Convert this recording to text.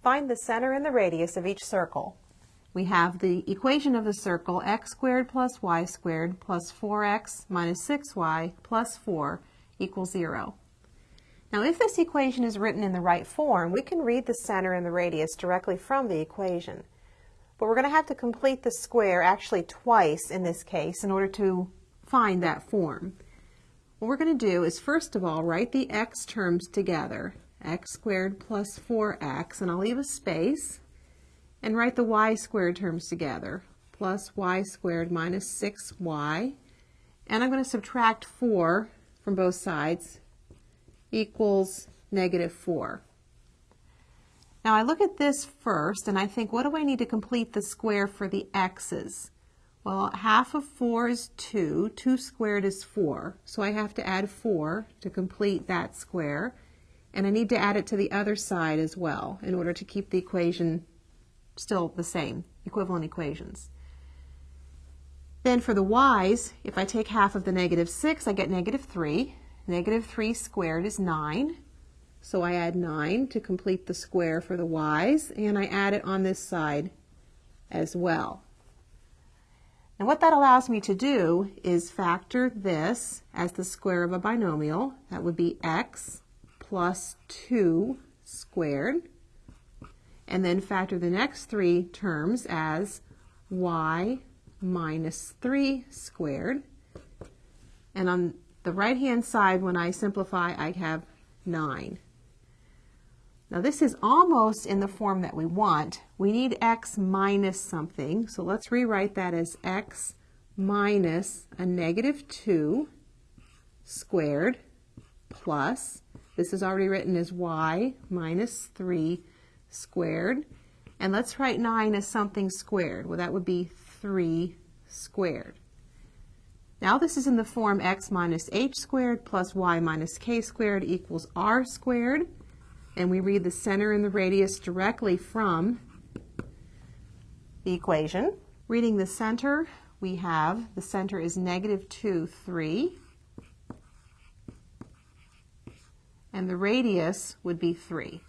Find the center and the radius of each circle. We have the equation of the circle, x squared plus y squared plus 4x minus 6y plus 4 equals 0. Now if this equation is written in the right form, we can read the center and the radius directly from the equation. But we're going to have to complete the square actually twice in this case in order to find that form. What we're going to do is first of all write the x terms together, x squared plus 4x, and I'll leave a space, and write the y squared terms together, plus y squared minus 6y, and I'm going to subtract 4 from both sides, equals negative 4. Now I look at this first and I think, what do I need to complete the square for the x's? Well, half of 4 is 2, 2 squared is 4, so I have to add 4 to complete that square, and I need to add it to the other side as well in order to keep the equation still the same, equivalent equations. Then for the y's, if I take half of the negative 6, I get negative 3. Negative 3 squared is 9. So I add 9 to complete the square for the y's, and I add it on this side as well. And what that allows me to do is factor this as the square of a binomial. That would be x plus 2 squared. And then factor the next 3 terms as y minus 3 squared. And on the right-hand side, when I simplify, I have 9. Now this is almost in the form that we want. We need x minus something, so let's rewrite that as x minus a negative 2 squared plus, this is already written as y minus 3 squared, and let's write 9 as something squared. Well, that would be 3 squared. Now this is in the form x minus h squared plus y minus k squared equals r squared, and we read the center and the radius directly from the equation. Reading the center, we have the center is negative 2, 3, and the radius would be 3.